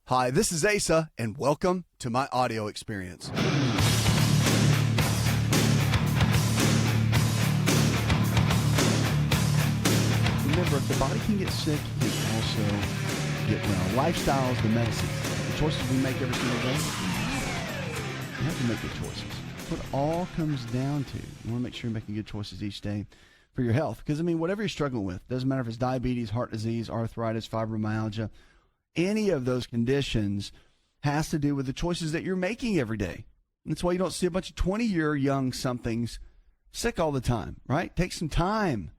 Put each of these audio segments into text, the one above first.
Hi, this is Asa, and welcome to my audio experience. Remember, if the body can get sick, it can also get well. Lifestyle is the medicine. The choices we make every single day, you have to make good choices. That's what it all comes down to. You want to make sure you're making good choices each day for your health. Because, whatever you're struggling with, doesn't matter if it's diabetes, heart disease, arthritis, fibromyalgia, any of those conditions has to do with the choices that you're making every day. And that's why you don't see a bunch of 20-year young somethings sick all the time, right? Take some time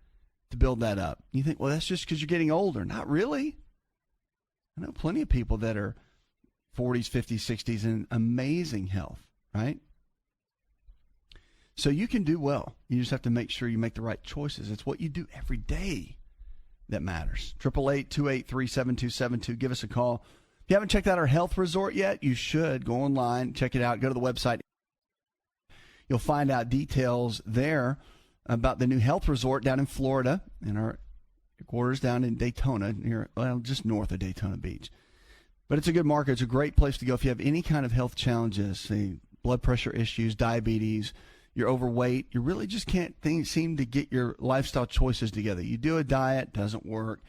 to build that up. You think, well, that's just because you're getting older. Not really. I know plenty of people that are 40s, 50s, 60s in amazing health, right? So you can do well. You just have to make sure you make the right choices. It's what you do every day that matters. 888-283-7272. Give us a call. If you haven't checked out our health resort yet, you should. Go online, check it out. Go to the website. You'll find out details there about the new health resort down in Florida, and our quarters down in Daytona, just north of Daytona Beach. But it's a good market. It's a great place to go if you have any kind of health challenges, say blood pressure issues, diabetes, you're overweight, you really just can't seem to get your lifestyle choices together. You do a diet, doesn't work.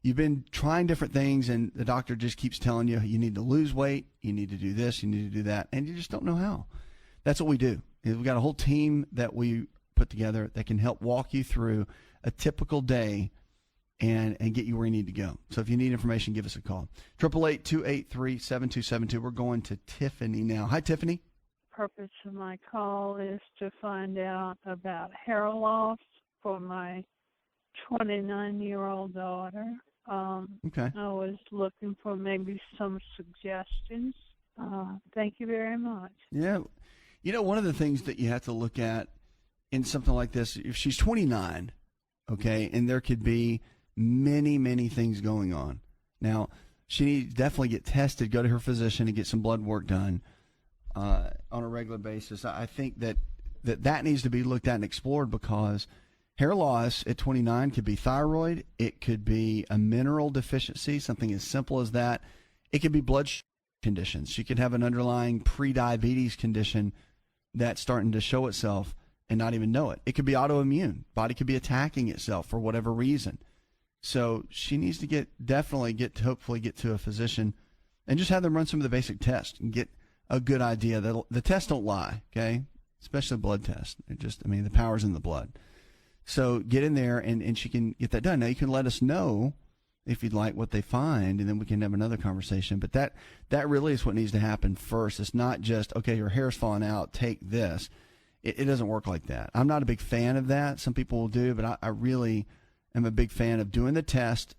You've been trying different things, and the doctor just keeps telling you you need to lose weight, you need to do this, you need to do that, and you just don't know how. That's what we do. We've got a whole team that we put together that can help walk you through a typical day and get you where you need to go. So if you need information, give us a call. 888-283-7272. We're going to Tiffany now. Hi, Tiffany. Purpose of my call is to find out about hair loss for my 29-year-old daughter. Okay. I was looking for maybe some suggestions. Thank you very much. Yeah. One of the things that you have to look at in something like this, if she's 29, okay, and there could be many, many things going on. Now, she needs to definitely get tested, go to her physician and get some blood work done on a regular basis. I think that needs to be looked at and explored, because hair loss at 29 could be thyroid. It could be a mineral deficiency, something as simple as that. It could be blood conditions. She could have an underlying pre-diabetes condition that's starting to show itself and not even know it. It could be autoimmune. Body could be attacking itself for whatever reason. So she needs to hopefully get to a physician and just have them run some of the basic tests and get a good idea. The tests don't lie, okay? Especially blood tests. The power's in the blood. So get in there and she can get that done. Now you can let us know if you'd like what they find, and then we can have another conversation. But that really is what needs to happen first. It's not just, okay, your hair's falling out, take this. It doesn't work like that. I'm not a big fan of that. Some people will do, but I really am a big fan of doing the test,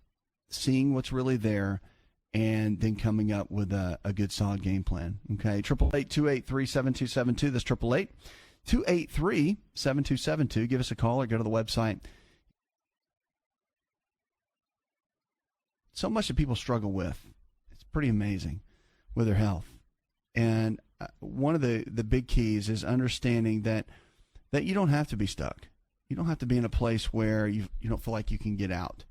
seeing what's really there, and then coming up with a good solid game plan. Okay, 888-283-7272. That's 888-283-7272. Give us a call or go to the website. So much that people struggle with. It's pretty amazing with their health. And one of the big keys is understanding that you don't have to be stuck. You don't have to be in a place where you don't feel like you can get out.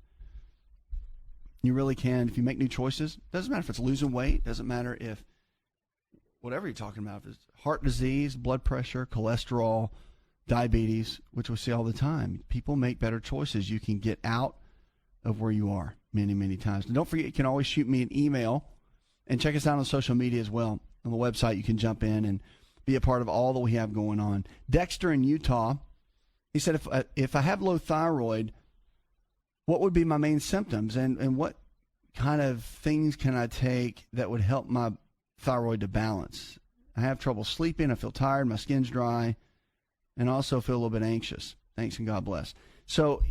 You really can. If you make new choices, doesn't matter if it's losing weight, doesn't matter if whatever you're talking about, if it's heart disease, blood pressure, cholesterol, diabetes, which we see all the time. People make better choices. You can get out of where you are many, many times. And don't forget, you can always shoot me an email and check us out on social media as well. On the website, you can jump in and be a part of all that we have going on. Dexter in Utah, he said, if I have low thyroid, what would be my main symptoms, and what kind of things can I take that would help my thyroid to balance? I have trouble sleeping. I feel tired. My skin's dry, and also feel a little bit anxious. Thanks and God bless. So,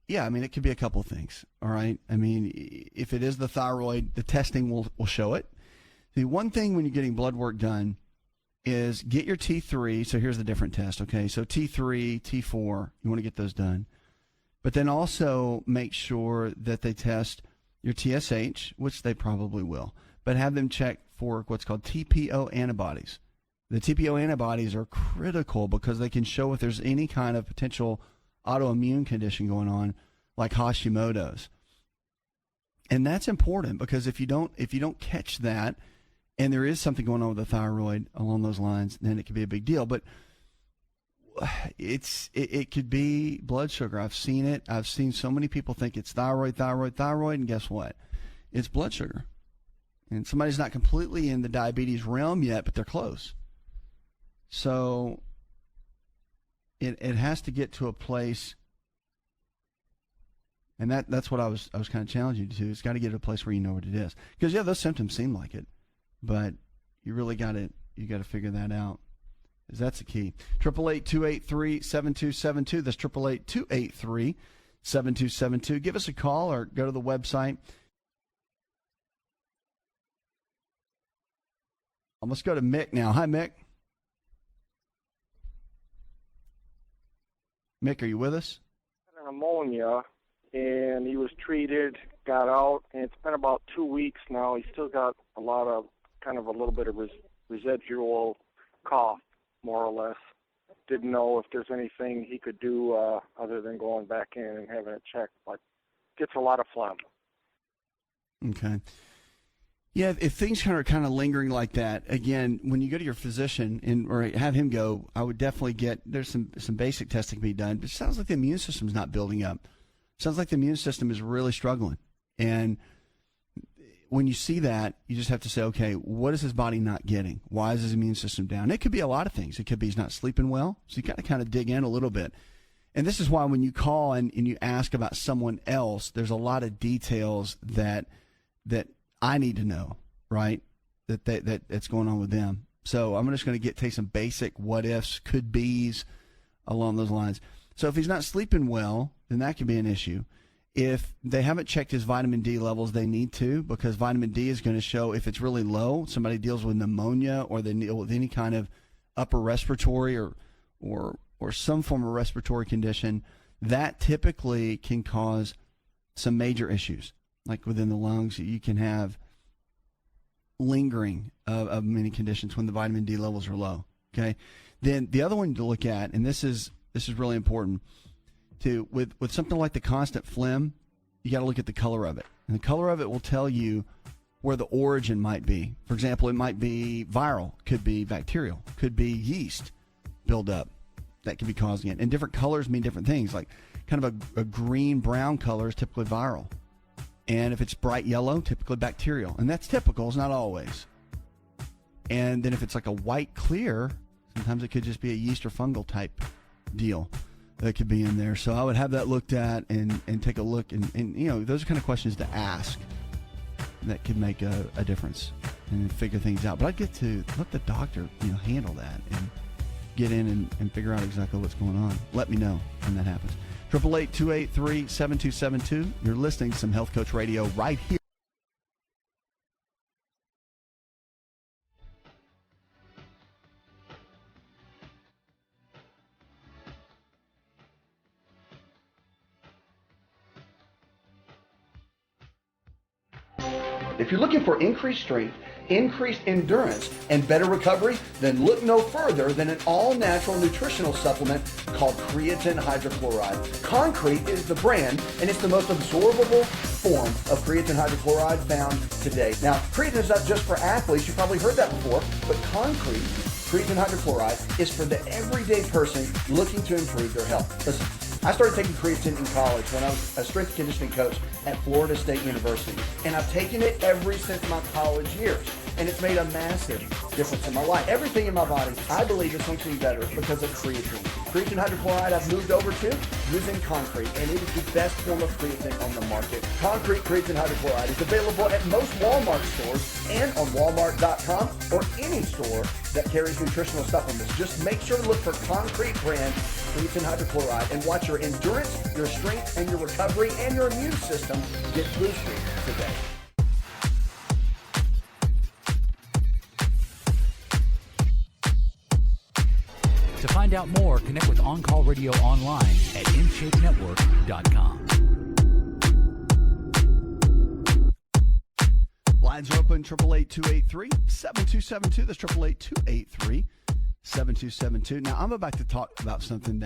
yeah, it could be a couple of things, all right? If it is the thyroid, the testing will show it. The one thing when you're getting blood work done is get your T3. So here's the different test, okay? So T3, T4, you want to get those done. But then also make sure that they test your TSH, which they probably will, but have them check for what's called TPO antibodies. The TPO antibodies are critical because they can show if there's any kind of potential autoimmune condition going on, like Hashimoto's. And that's important because if you don't catch that, and there is something going on with the thyroid along those lines, then it could be a big deal. But it could be blood sugar. I've seen it. I've seen so many people think it's thyroid, and guess what? It's blood sugar. And somebody's not completely in the diabetes realm yet, but they're close. So it has to get to a place, and that's what I was kind of challenging you to. It's got to get to a place where you know what it is. Because those symptoms seem like it, but you really got to figure that out. Because that's the key. 888-283-7272. That's 888-283-7272. Give us a call or go to the website. Let's go to Mick now. Hi, Mick. Mick, are you with us? Pneumonia, and he was treated, got out, and it's been about 2 weeks now. He's still got a little bit of residual cough, more or less. Didn't know if there's anything he could do other than going back in and having it checked, but gets a lot of phlegm. Okay. Yeah, if things are kind of lingering like that, again, when you go to your physician or have him go, I would definitely there's some basic testing to be done. But it sounds like the immune system's not building up. It sounds like the immune system is really struggling. And when you see that, you just have to say, okay, what is his body not getting? Why is his immune system down? It could be a lot of things. It could be he's not sleeping well. So you got to kind of dig in a little bit. And this is why when you call and you ask about someone else, there's a lot of details that I need to know, right? That's going on with them. So I'm just going to take some basic what ifs, could be's along those lines. So if he's not sleeping well, then that could be an issue. If they haven't checked his vitamin D levels, they need to, because vitamin D is going to show if it's really low, somebody deals with pneumonia or they deal with any kind of upper respiratory or some form of respiratory condition, that typically can cause some major issues. Like within the lungs, you can have lingering of many conditions when the vitamin D levels are low. Okay, then the other one to look at, and this is really important, with something like the constant phlegm, you got to look at the color of it, and the color of it will tell you where the origin might be. For example, it might be viral, could be bacterial, could be yeast buildup that could be causing it, and different colors mean different things. Like kind of a green brown color is typically viral. And if it's bright yellow, typically bacterial. And that's typical, it's not always. And then if it's like a white clear, sometimes it could just be a yeast or fungal type deal that could be in there. So I would have that looked at and take a look. And those are kind of questions to ask that could make a difference and figure things out. But I'd get to let the doctor handle that and get in and figure out exactly what's going on. Let me know when that happens. 888-283-7272. You're listening to some Health Coach Radio right here. If you're looking for increased strength, increased endurance, and better recovery, then look no further than an all-natural nutritional supplement called creatine hydrochloride. Concrete is the brand, and it's the most absorbable form of creatine hydrochloride found today. Now, creatine is not just for athletes. You've probably heard that before, but concrete, creatine hydrochloride, is for the everyday person looking to improve their health. Listen, I started taking creatine in college when I was a strength and conditioning coach at Florida State University, and I've taken it since my college years, and it's made a massive difference in my life. Everything in my body, I believe, is functioning better because of creatine. Creatine hydrochloride I've moved over to using concrete, and it is the best form of creatine on the market. Concrete creatine hydrochloride is available at most Walmart stores and on Walmart.com or any store that carries nutritional supplements. Just make sure to look for Concrete brand creatine hydrochloride and watch your endurance, your strength, and your recovery and your immune system get boosted today. To find out more, connect with On Call Radio online at InShapeNetwork.com. Lines are open, 888-283-7272. That's 888-283-7272. Now, I'm about to talk about something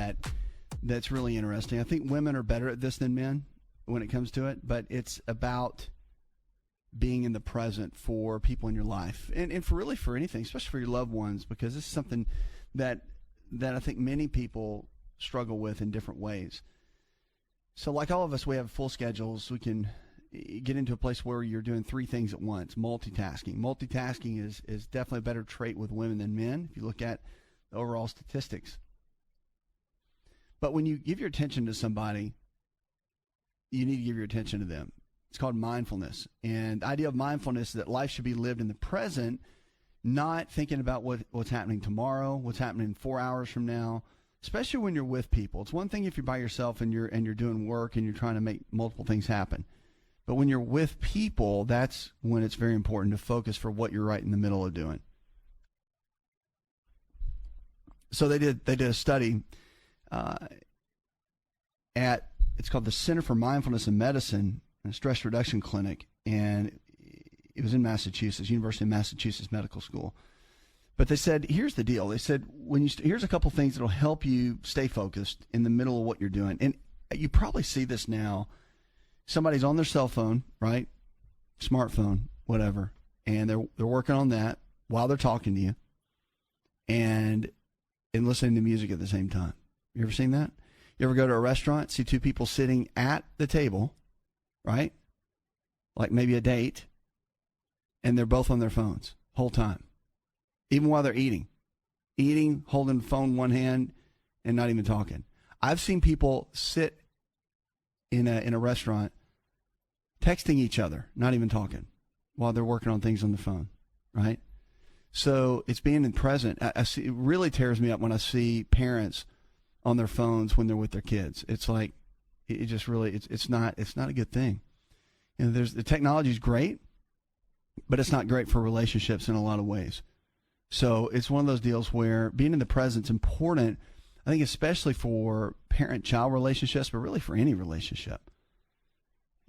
that's really interesting. I think women are better at this than men when it comes to it, but it's about being in the present for people in your life, and for anything, especially for your loved ones, because this is something that I think many people struggle with in different ways. So like all of us, we have full schedules. We can get into a place where you're doing three things at once, multitasking. Multitasking is definitely a better trait with women than men if you look at the overall statistics. But when you give your attention to somebody, you need to give your attention to them. It's called mindfulness. And the idea of mindfulness is that life should be lived in the present, not thinking about what's happening tomorrow, what's happening 4 hours from now, especially when you're with people. It's one thing if you're by yourself and you're doing work and you're trying to make multiple things happen. But when you're with people, that's when it's very important to focus for what you're right in the middle of doing. So they did a study it's called the Center for Mindfulness in Medicine, a stress reduction clinic, and it was in Massachusetts, University of Massachusetts Medical School. But they said, here's the deal. They said, here's a couple things that'll help you stay focused in the middle of what you're doing. And you probably see this now. Somebody's on their cell phone, right? Smartphone, whatever. And they're working on that while they're talking to you and listening to music at the same time. You ever seen that? You ever go to a restaurant, see two people sitting at the table, right? Like maybe a date, and they're both on their phones whole time, even while they're eating, holding the phone in one hand and not even talking. I've seen people sit in a restaurant texting each other, not even talking, while they're working on things on the phone, right? So it's being in present. I see, it really tears me up when I see parents on their phones when they're with their kids. It's like, it just really, it's not a good thing. You know, the technology is great, but it's not great for relationships in a lot of ways. So it's one of those deals where being in the present is important, I think, especially for parent-child relationships, but really for any relationship,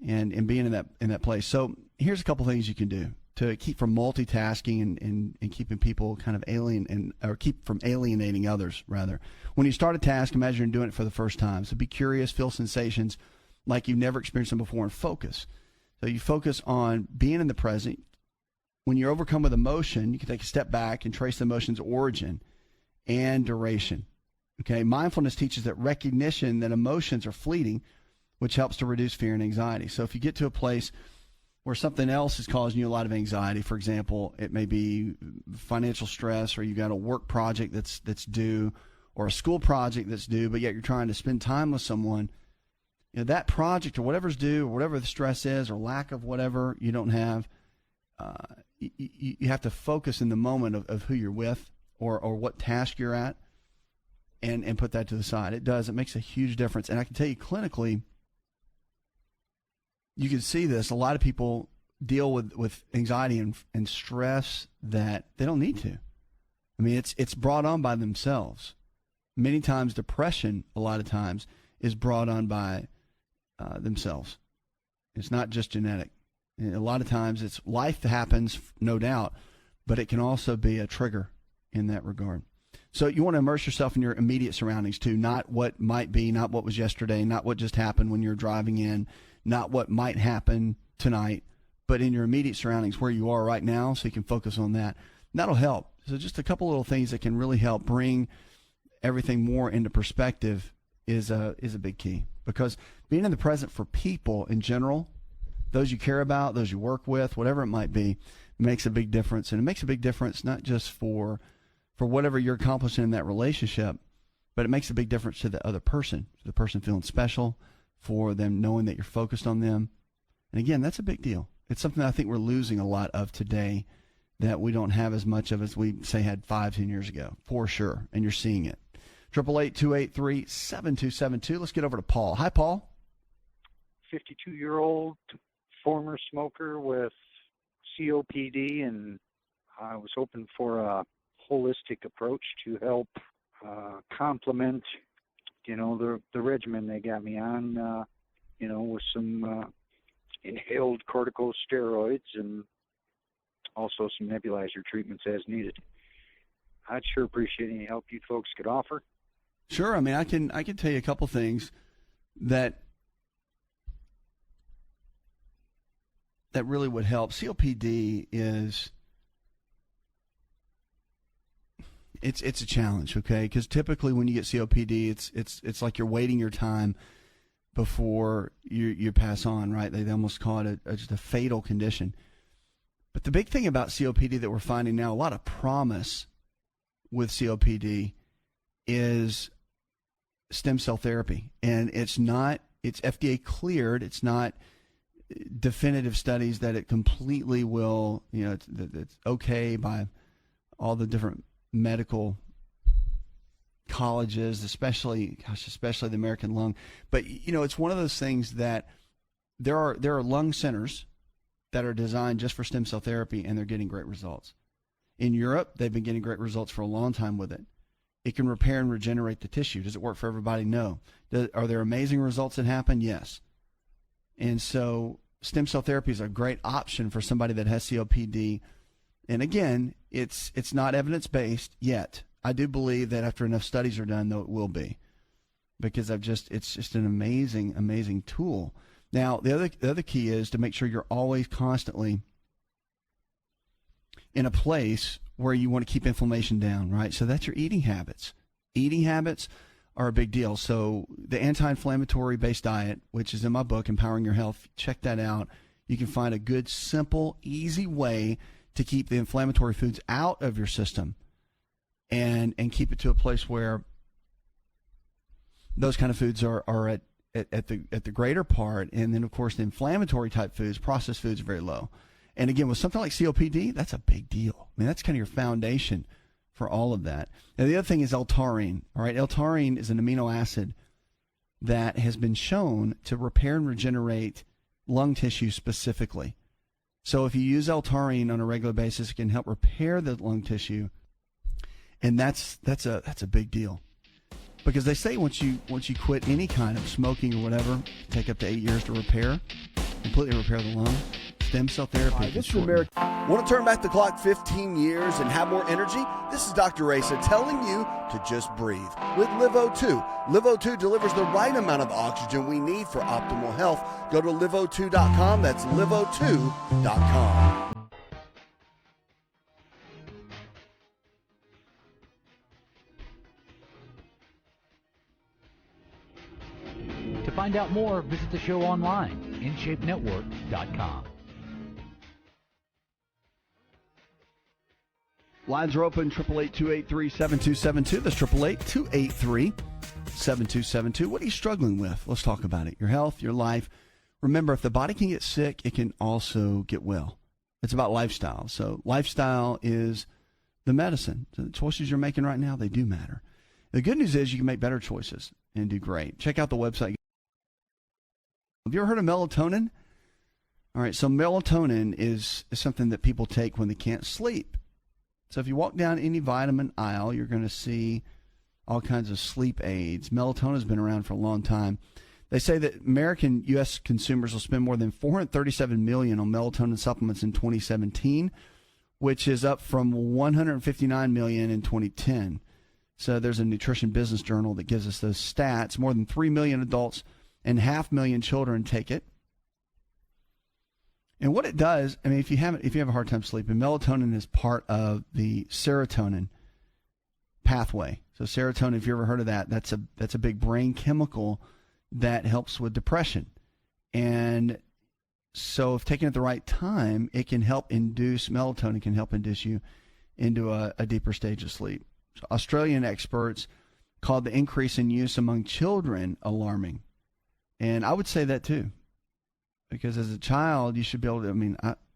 and being in that place. So here's a couple things you can do to keep from multitasking and keeping people kind of or keep from alienating others, rather. When you start a task, imagine you're doing it for the first time. So be curious, feel sensations like you've never experienced them before, and focus. So you focus on being in the present. When you're overcome with emotion, you can take a step back and trace the emotion's origin and duration. Okay, mindfulness teaches that recognition that emotions are fleeting, which helps to reduce fear and anxiety. So if you get to a place where something else is causing you a lot of anxiety, for example, it may be financial stress, or you got a work project that's due, or a school project that's due, but yet you're trying to spend time with someone, you know, that project or whatever's due, or whatever the stress is, or lack of whatever you don't have, you have to focus in the moment of who you're with, or what task you're at, and put that to the side. It makes a huge difference. And I can tell you clinically, you can see this. A lot of people deal with anxiety and stress that they don't need to. I mean, it's brought on by themselves. Many times depression, a lot of times, is brought on by themselves. It's not just genetic. And a lot of times it's life that happens, no doubt, but it can also be a trigger in that regard. So you want to immerse yourself in your immediate surroundings too, not what might be, not what was yesterday, not what just happened when you're driving in, not what might happen tonight, but in your immediate surroundings where you are right now, so you can focus on that. That'll help. So just a couple little things that can really help bring everything more into perspective is a big key, because being in the present for people in general, those you care about, those you work with, whatever it might be, makes a big difference. And it makes a big difference not just for whatever you're accomplishing in that relationship, but it makes a big difference to the other person, to the person feeling special, for them knowing that you're focused on them. And again, that's a big deal. It's something that I think we're losing a lot of today, that we don't have as much of as we, say, had 5-10 years ago, for sure. And you're seeing it. 888-283-7272. Let's get over to Paul. Hi, Paul. 52-year-old former smoker with COPD, and I was hoping for a holistic approach to help complement, the regimen they got me on, with some inhaled corticosteroids and also some nebulizer treatments as needed. I'd sure appreciate any help you folks could offer. Sure. I mean, I can tell you a couple things that that really would help. COPD is it's a challenge, okay? Because typically when you get COPD, it's like you're waiting your time before you pass on, right? They almost call it just a fatal condition. But the big thing about COPD that we're finding now, a lot of promise with COPD, is stem cell therapy. And it's FDA cleared. It's not definitive studies that it completely will, it's okay by all the different medical colleges, especially the American Lung. But, it's one of those things that there are lung centers that are designed just for stem cell therapy, and they're getting great results. In Europe, they've been getting great results for a long time with it. It can repair and regenerate the tissue. Does it work for everybody? No. Are there amazing results that happen? Yes. And so stem cell therapy is a great option for somebody that has COPD. And again, it's not evidence-based yet. I do believe that after enough studies are done, though, it will be, because it's just an amazing, amazing tool. Now, the other key is to make sure you're always constantly in a place where you want to keep inflammation down, right? So that's your eating habits. Eating habits are a big deal. So the anti-inflammatory based diet, which is in my book, Empowering Your Health, check that out. You can find a good, simple, easy way to keep the inflammatory foods out of your system and keep it to a place where those kind of foods are at the greater part. And then, of course, the inflammatory type foods, processed foods, are very low. And again, with something like COPD, that's a big deal. I mean, that's kind of your foundation for all of that. And the other thing is L-taurine. All right, L-taurine is an amino acid that has been shown to repair and regenerate lung tissue specifically. So if you use L-taurine on a regular basis, it can help repair the lung tissue, and that's a big deal. Because they say once you quit any kind of smoking or whatever, it take up to 8 years to completely repair the lung. Stem cell therapy. This is America. Want to turn back the clock 15 years and have more energy? This is Dr. Asa telling you to just breathe with LiveO2. LiveO2 delivers the right amount of oxygen we need for optimal health. Go to liveO2.com. That's liveO2.com. To find out more, visit the show online, InShapeNetwork.com. Lines are open, 888-283-7272. That's 888-283-7272. What are you struggling with? Let's talk about it. Your health, your life. Remember, if the body can get sick, it can also get well. It's about lifestyle. So lifestyle is the medicine. So the choices you're making right now, they do matter. The good news is you can make better choices and do great. Check out the website. Have you ever heard of melatonin? All right, so melatonin is something that people take when they can't sleep. So if you walk down any vitamin aisle, you're going to see all kinds of sleep aids. Melatonin has been around for a long time. They say that American U.S. consumers will spend more than $437 million on melatonin supplements in 2017, which is up from $159 million in 2010. So there's a Nutrition Business Journal that gives us those stats. More than 3 million adults and 500,000 children take it. And what it does, I mean, if you have a hard time sleeping, melatonin is part of the serotonin pathway. So serotonin, if you ever heard of that, that's a big brain chemical that helps with depression. And so if taken at the right time, it can help induce, melatonin can help induce you into a deeper stage of sleep. So Australian experts called the increase in use among children alarming. And I would say that too. Because as a child, you should be able to,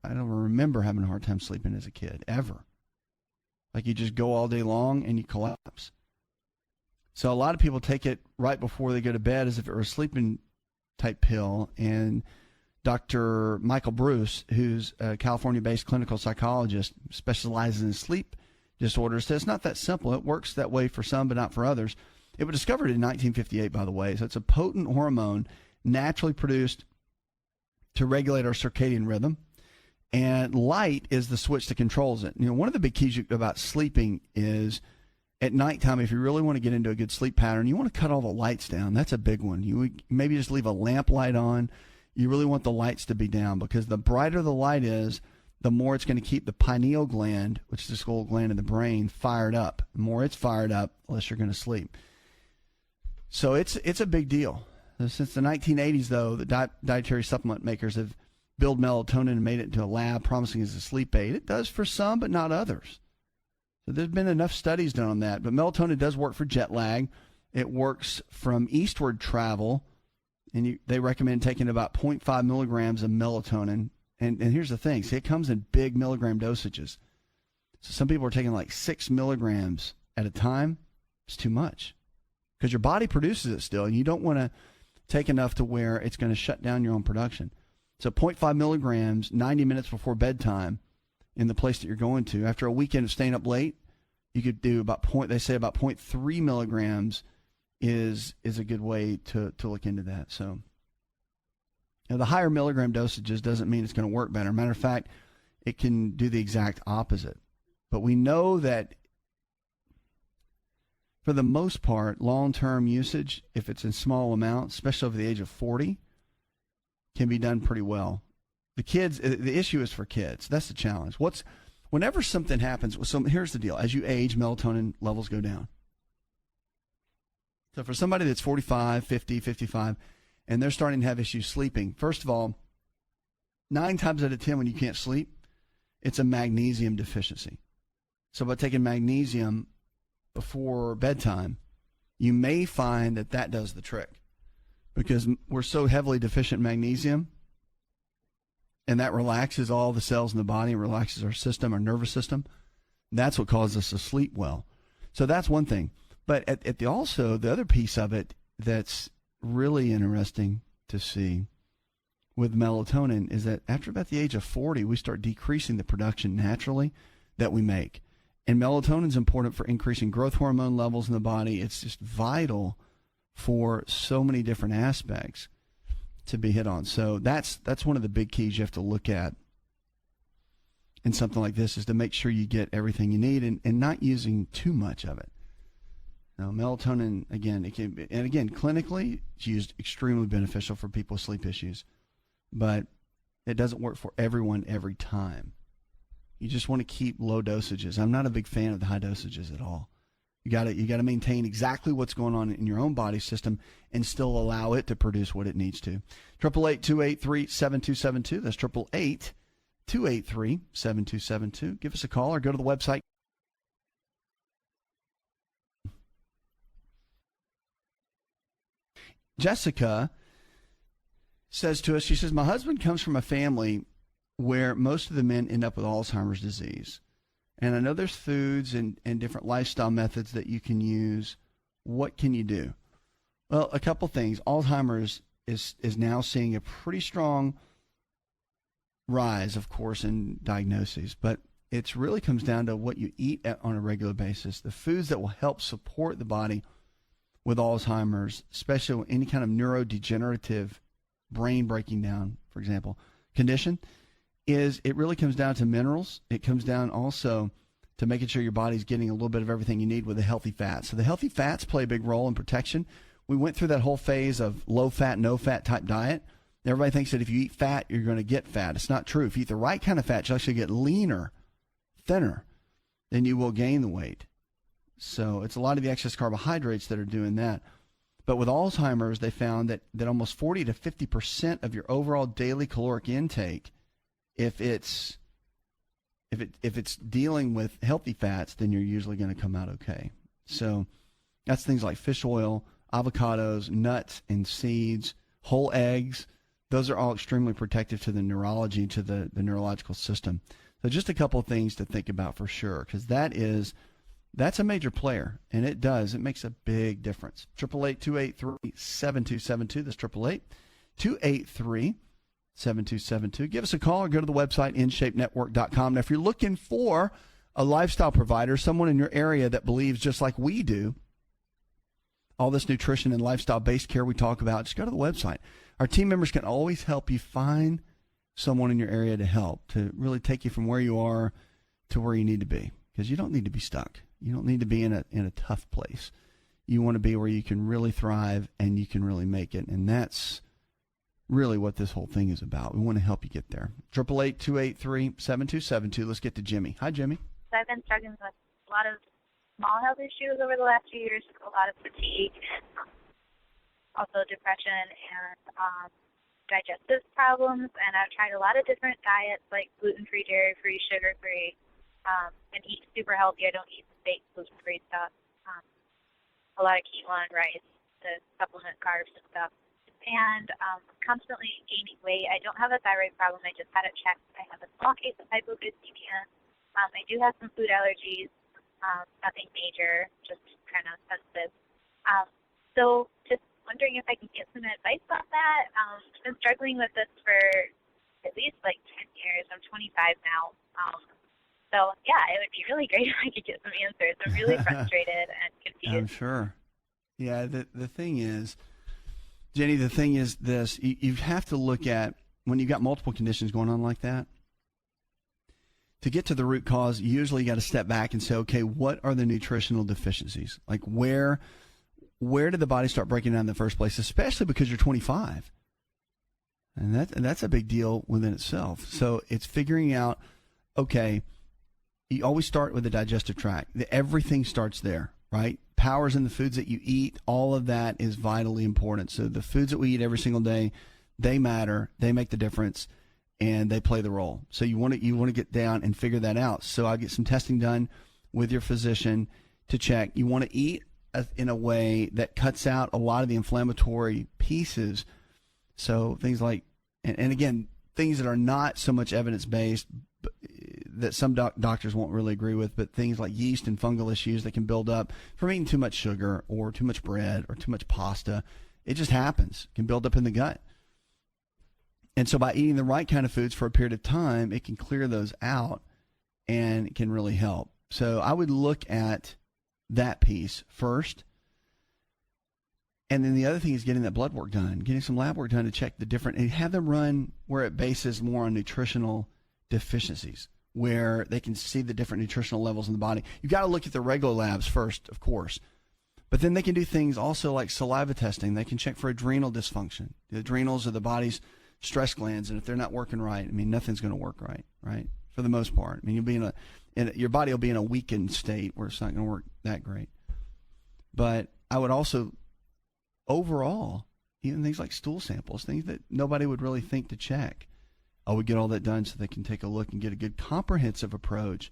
I don't remember having a hard time sleeping as a kid, ever. Like you just go all day long and you collapse. So a lot of people take it right before they go to bed as if it were a sleeping type pill. And Dr. Michael Bruce, who's a California-based clinical psychologist, specializes in sleep disorders, says it's not that simple. It works that way for some, but not for others. It was discovered in 1958, by the way. So it's a potent hormone naturally produced to regulate our circadian rhythm, and light is the switch that controls it. One of the big keys about sleeping is at nighttime, if you really want to get into a good sleep pattern, you want to cut all the lights down. That's a big one. You would maybe just leave a lamp light on. you really want the lights to be down, because the brighter the light is, the more it's going to keep the pineal gland, which is the skull gland in the brain, fired up. The more it's fired up, the less you're going to sleep. So it's a big deal. Since the 1980s, though, the dietary supplement makers have built melatonin and made it into a lab promising as a sleep aid. It does for some, but not others. So there's been enough studies done on that. But melatonin does work for jet lag. It works from eastward travel, and they recommend taking about 0.5 milligrams of melatonin. And here's the thing. See, it comes in big milligram dosages. So some people are taking like 6 milligrams at a time. It's too much because your body produces it still, and you don't want to take enough to where it's going to shut down your own production. So 0.5 milligrams, 90 minutes before bedtime in the place that you're going to. After a weekend of staying up late, you could do about 0.3 milligrams is a good way to look into that. So now, the higher milligram dosages doesn't mean it's going to work better. Matter of fact, it can do the exact opposite. But we know that for the most part, long-term usage, if it's in small amounts, especially over the age of 40, can be done pretty well. The issue is for kids. That's the challenge. Whenever something happens, here's the deal. As you age, melatonin levels go down. So for somebody that's 45, 50, 55, and they're starting to have issues sleeping, first of all, 9 times out of 10 when you can't sleep, it's a magnesium deficiency. So by taking magnesium before bedtime, you may find that does the trick, because we're so heavily deficient in magnesium, and that relaxes all the cells in the body, relaxes our system, our nervous system. That's what causes us to sleep well. So that's one thing. But also the other piece of it that's really interesting to see with melatonin is that after about the age of 40, we start decreasing the production naturally that we make. And melatonin is important for increasing growth hormone levels in the body. It's just vital for so many different aspects to be hit on. So that's one of the big keys you have to look at in something like this, is to make sure you get everything you need and not using too much of it. Now, melatonin, again, clinically, it's used extremely beneficial for people with sleep issues, but it doesn't work for everyone every time. You just want to keep low dosages. I'm not a big fan of the high dosages at all. You got to maintain exactly what's going on in your own body system and still allow it to produce what it needs to. 888-283-7272. That's 888-283-7272. Give us a call or go to the website. Jessica says to us, she says, my husband comes from a family where most of the men end up with Alzheimer's disease. And I know there's foods and different lifestyle methods that you can use. What can you do? Well, a couple things. Alzheimer's is now seeing a pretty strong rise, of course, in diagnoses. But it really comes down to what you eat on a regular basis. The foods that will help support the body with Alzheimer's, especially any kind of neurodegenerative brain breaking down, for example, condition, is it really comes down to minerals. It comes down also to making sure your body's getting a little bit of everything you need with the healthy fats. So the healthy fats play a big role in protection. We went through that whole phase of low fat, no fat type diet. Everybody thinks that if you eat fat, you're going to get fat. It's not true. If you eat the right kind of fat, you actually get leaner, thinner, then you will gain the weight. So it's a lot of the excess carbohydrates that are doing that. But with Alzheimer's, they found that almost 40 to 50% of your overall daily caloric intake, if it's dealing with healthy fats, then you're usually going to come out okay. So that's things like fish oil, avocados, nuts and seeds, whole eggs. Those are all extremely protective to the neurology, to the neurological system. So just a couple of things to think about for sure, because that's a major player, and it makes a big difference. 888-283-7272. That's 888-283-7272. Give us a call or go to the website, InShapeNetwork.com. Now, if you're looking for a lifestyle provider, someone in your area that believes just like we do, all this nutrition and lifestyle-based care we talk about, just go to the website. Our team members can always help you find someone in your area to help, to really take you from where you are to where you need to be, because you don't need to be stuck. You don't need to be in a tough place. You want to be where you can really thrive and you can really make it. And that's really what this whole thing is about. We want to help you get there. 888-283-7272. Let's get to Jimmy. Hi, Jimmy. So I've been struggling with a lot of small health issues over the last few years, a lot of fatigue, and also depression and digestive problems. And I've tried a lot of different diets, like gluten-free, dairy-free, sugar-free, and eat super healthy. I don't eat the fake gluten-free stuff. A lot of quinoa and rice to supplement carbs and stuff. And constantly gaining weight. I don't have a thyroid problem. I just had it checked. I have a small case of hypoglycemia. I do have some food allergies. Nothing major, just kind of sensitive. So just wondering if I can get some advice on that. I've been struggling with this for at least like 10 years. I'm 25 now. So, yeah, it would be really great if I could get some answers. I'm really frustrated and confused. I'm sure. Yeah, the thing is, Jenny, the thing is this. You have to look at, when you've got multiple conditions going on like that, to get to the root cause, usually you got to step back and say, okay, what are the nutritional deficiencies? Like where did the body start breaking down in the first place, especially because you're 25? And that's a big deal within itself. So it's figuring out, okay, you always start with the digestive tract. Everything starts there, right? Power's in the foods that you eat. All of that is vitally important. So the foods that we eat every single day, they matter. They make the difference, and they play the role. So you want to get down and figure that out. So I get some testing done with your physician to check. You want to eat in a way that cuts out a lot of the inflammatory pieces. So things like, and again, things that are not so much evidence-based, that some doctors won't really agree with, but things like yeast and fungal issues that can build up from eating too much sugar or too much bread or too much pasta. It just happens. It can build up in the gut. And so by eating the right kind of foods for a period of time, it can clear those out and it can really help. So I would look at that piece first. And then the other thing is getting that blood work done, getting some lab work done to check the different, and have them run where it bases more on nutritional deficiencies, where they can see the different nutritional levels in the body. You've got to look at the regular labs first, of course. But then they can do things also like saliva testing. They can check for adrenal dysfunction. The adrenals are the body's stress glands, and if they're not working right, I mean, nothing's going to work right, for the most part. I mean, you'll be your body will be in a weakened state where it's not going to work that great. But I would also, overall, even things like stool samples, things that nobody would really think to check, I would get all that done so they can take a look and get a good comprehensive approach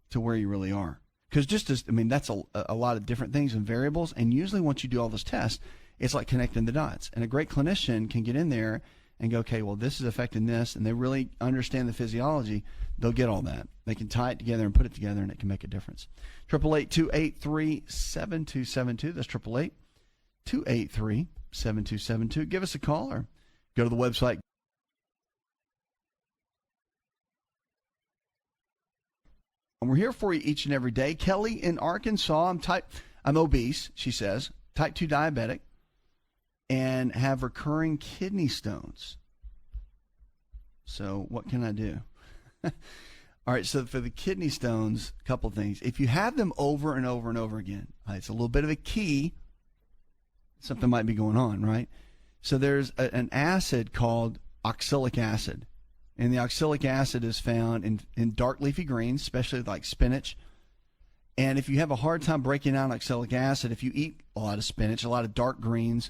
to where you really are. Because that's a lot of different things and variables. And usually once you do all those tests, it's like connecting the dots. And a great clinician can get in there and go, okay, well, this is affecting this, and they really understand the physiology. They'll get all that. They can tie it together and put it together, and it can make a difference. 888-283-7272. That's 888-283-7272. Give us a call or go to the website. And we're here for you each and every day. Kelly in Arkansas. I'm obese, she says, type 2 diabetic, and have recurring kidney stones. So what can I do? All right, so for the kidney stones, a couple things. If you have them over and over and over again, it's a little bit of a key. Something might be going on, right? So there's an acid called oxalic acid. And the oxalic acid is found in dark leafy greens, especially like spinach. And if you have a hard time breaking down oxalic acid, if you eat a lot of spinach, a lot of dark greens,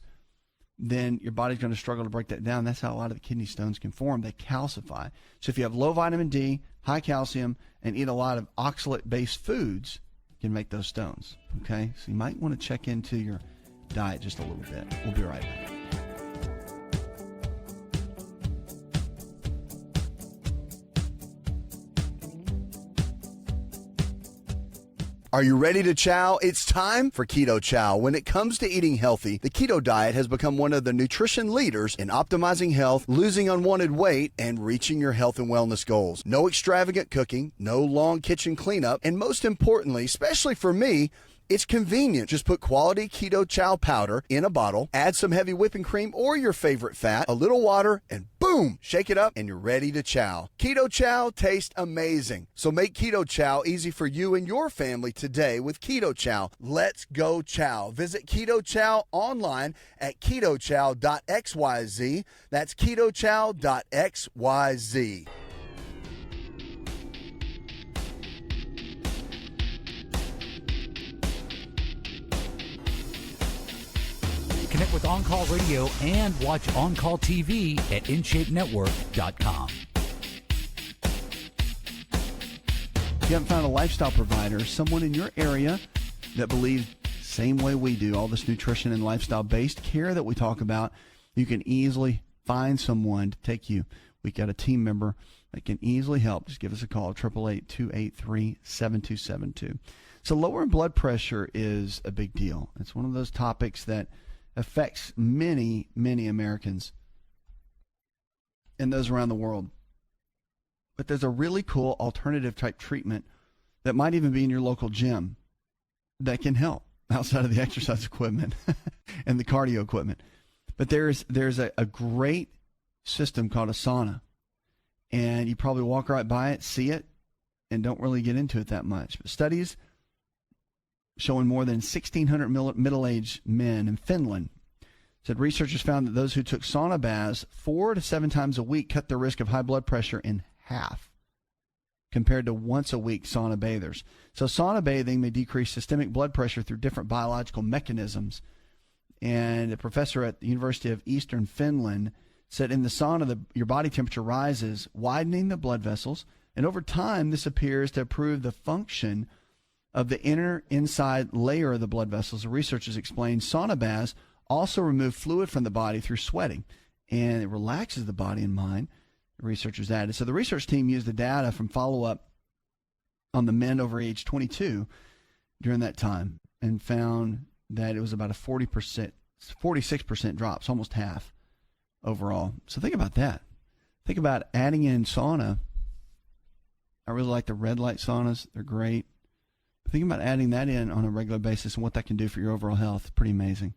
then your body's going to struggle to break that down. That's how a lot of the kidney stones can form. They calcify. So if you have low vitamin D, high calcium, and eat a lot of oxalate-based foods, you can make those stones. Okay? So you might want to check into your diet just a little bit. We'll be right back. Are you ready to chow? It's time for Keto Chow. When it comes to eating healthy, the keto diet has become one of the nutrition leaders in optimizing health, losing unwanted weight, and reaching your health and wellness goals. No extravagant cooking, no long kitchen cleanup, and most importantly, especially for me, It's convenient. Just put quality Keto Chow powder in a bottle, add some heavy whipping cream or your favorite fat, a little water, and boom, shake it up and you're ready to chow. Keto Chow tastes amazing. So make Keto Chow easy for you and your family today with Keto Chow. Let's go chow. Visit Keto Chow online at ketochow.xyz. That's ketochow.xyz. Connect with On Call Radio and watch On Call TV at InShapeNetwork.com. If you haven't found a lifestyle provider, someone in your area that believes same way we do, all this nutrition and lifestyle-based care that we talk about, you can easily find someone to take you. We've got a team member that can easily help. Just give us a call, 888-283-7272. So lowering blood pressure is a big deal. It's one of those topics that affects many, many Americans and those around the world. But there's a really cool alternative type treatment that might even be in your local gym that can help outside of the exercise equipment and the cardio equipment. But there's a great system called a sauna, and you probably walk right by it, see it, and don't really get into it that much. But studies showing more than 1,600 middle-aged men in Finland said researchers found that those who took sauna baths 4 to 7 times a week cut their risk of high blood pressure in half compared to once-a-week sauna bathers. So sauna bathing may decrease systemic blood pressure through different biological mechanisms. And a professor at the University of Eastern Finland said in the sauna, your body temperature rises, widening the blood vessels, and over time this appears to improve the function of the inside layer of the blood vessels. The researchers explained sauna baths also remove fluid from the body through sweating, and it relaxes the body and mind, the researchers added. So the research team used the data from follow-up on the men over age 22 during that time and found that it was about a 46% drop, so almost half overall. So think about that. Think about adding in sauna. I really like the red light saunas. They're great. Think about adding that in on a regular basis and what that can do for your overall health. It's pretty amazing.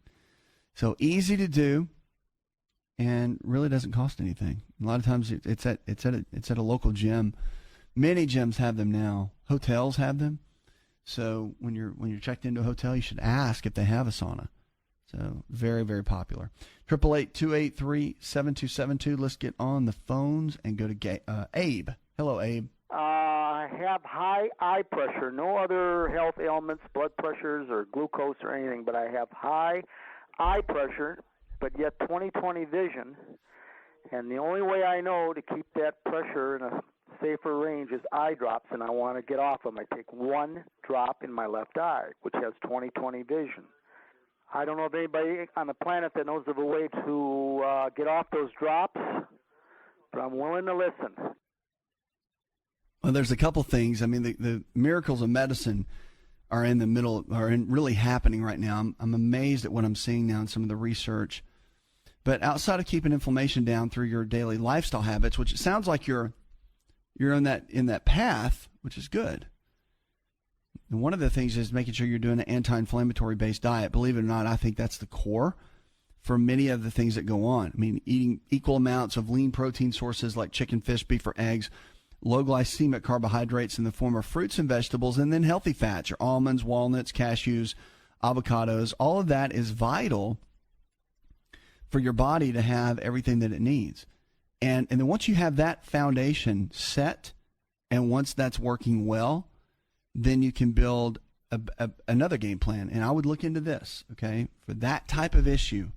So easy to do, and really doesn't cost anything. A lot of times it's at a local gym. Many gyms have them now. Hotels have them. So when you're checked into a hotel, you should ask if they have a sauna. So very, very popular. 888-283-7272. Let's get on the phones and go to Abe. Hello, Abe. I have high eye pressure, no other health ailments, blood pressures or glucose or anything, but I have high eye pressure, but yet 20/20 vision. And the only way I know to keep that pressure in a safer range is eye drops, and I want to get off them. I take one drop in my left eye, which has 20/20 vision. I don't know if anybody on the planet that knows of a way to get off those drops, but I'm willing to listen. Well, there's a couple things. I mean, the miracles of medicine are really happening right now. I'm amazed at what I'm seeing now in some of the research. But outside of keeping inflammation down through your daily lifestyle habits, which it sounds like you're in that path, which is good. And one of the things is making sure you're doing an anti-inflammatory based diet. Believe it or not, I think that's the core for many of the things that go on. I mean, eating equal amounts of lean protein sources like chicken, fish, beef, or eggs, low glycemic carbohydrates in the form of fruits and vegetables, and then healthy fats, your almonds, walnuts, cashews, avocados. All of that is vital for your body to have everything that it needs. And then once you have that foundation set, and once that's working well, then you can build another game plan. And I would look into this, okay? For that type of issue,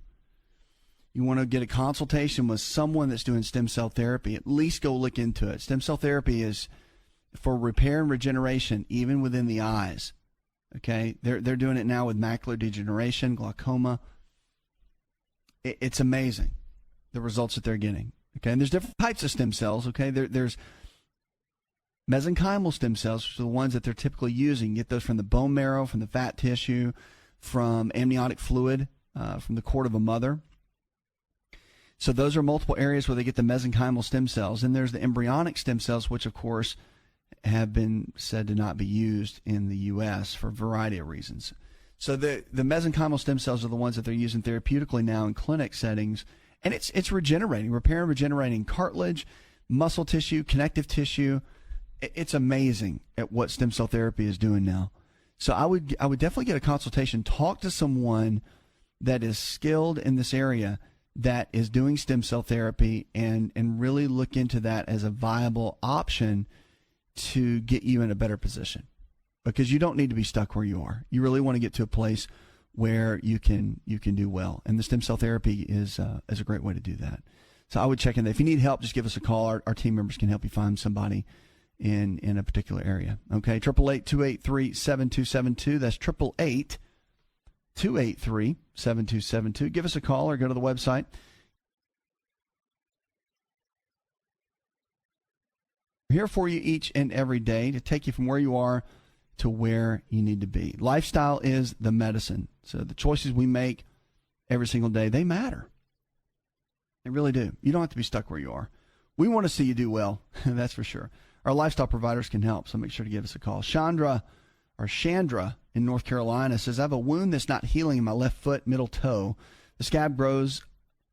you want to get a consultation with someone that's doing stem cell therapy. At least go look into it. Stem cell therapy is for repair and regeneration, even within the eyes. Okay, they're doing it now with macular degeneration, glaucoma. It's amazing the results that they're getting. Okay, and there's different types of stem cells. Okay, there's mesenchymal stem cells, which are the ones that they're typically using. You get those from the bone marrow, from the fat tissue, from amniotic fluid, from the cord of a mother. So those are multiple areas where they get the mesenchymal stem cells. And there's the embryonic stem cells, which, of course, have been said to not be used in the U.S. for a variety of reasons. So the mesenchymal stem cells are the ones that they're using therapeutically now in clinic settings, and it's regenerating, repairing, regenerating cartilage, muscle tissue, connective tissue. It's amazing at what stem cell therapy is doing now. So I would definitely get a consultation. Talk to someone that is skilled in this area that is doing stem cell therapy, and really look into that as a viable option to get you in a better position, because you don't need to be stuck where you are. You really want to get to a place where you can do well, and the stem cell therapy is a great way to do that. So I would check in there. If you need help, just give us a call. Our team members can help you find somebody in a particular area. Okay, 888-283-7272. That's 888-283-7272. Give us a call or go to the website. We're here for you each and every day to take you from where you are to where you need to be. Lifestyle is the medicine. So the choices we make every single day, they matter. They really do. You don't have to be stuck where you are. We want to see you do well, that's for sure. Our lifestyle providers can help, so make sure to give us a call. Chandra in North Carolina says, I have a wound that's not healing in my left foot, middle toe. The scab grows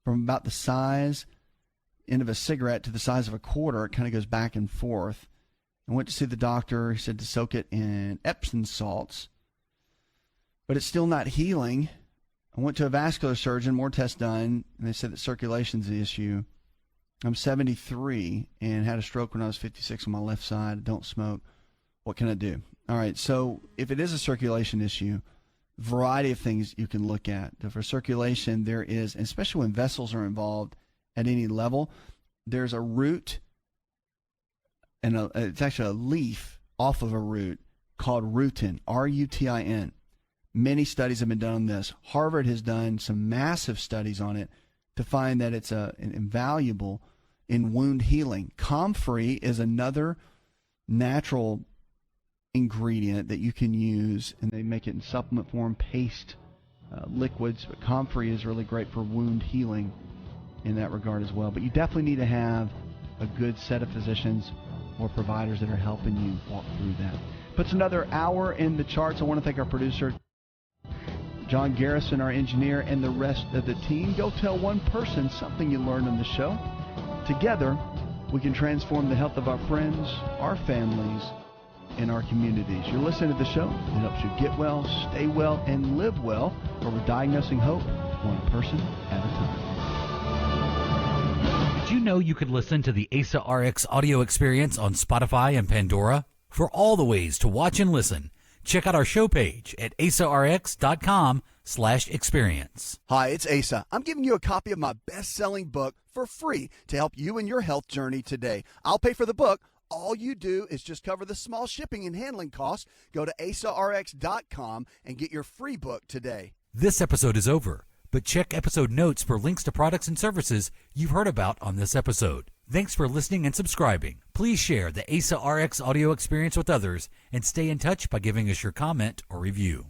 from about the size end of a cigarette to the size of a quarter. It kind of goes back and forth. I went to see the doctor. He said to soak it in Epsom salts, but it's still not healing. I went to a vascular surgeon, more tests done, and they said that circulation's the issue. I'm 73 and had a stroke when I was 56 on my left side. I don't smoke. What can I do? All right, so if it is a circulation issue, variety of things you can look at. For circulation, there is, especially when vessels are involved at any level, there's a root, and it's actually a leaf off of a root called rutin, R-U-T-I-N. Many studies have been done on this. Harvard has done some massive studies on it to find that it's an invaluable in wound healing. Comfrey is another natural ingredient that you can use, and they make it in supplement form, paste, liquids. But Comfrey is really great for wound healing in that regard as well. But you definitely need to have a good set of physicians or providers that are helping you walk through that. Puts another hour in the charts. I want to thank our producer, John Garrison, our engineer, and the rest of the team. Go tell one person something you learned on the show. Together, we can transform the health of our friends, our families, and our communities. You're listening to the show. It helps you get well, stay well, and live well, where we're diagnosing hope one person at a time. Did you know you could listen to the AsaRx audio experience on Spotify and Pandora? For all the ways to watch and listen, check out our show page at asarx.com/experience. Hi, it's Asa. I'm giving you a copy of my best-selling book for free to help you in your health journey today. I'll pay for the book. All you do is just cover the small shipping and handling costs. Go to asarx.com and get your free book today. This episode is over, but check episode notes for links to products and services you've heard about on this episode. Thanks for listening and subscribing. Please share the AsaRx audio experience with others and stay in touch by giving us your comment or review.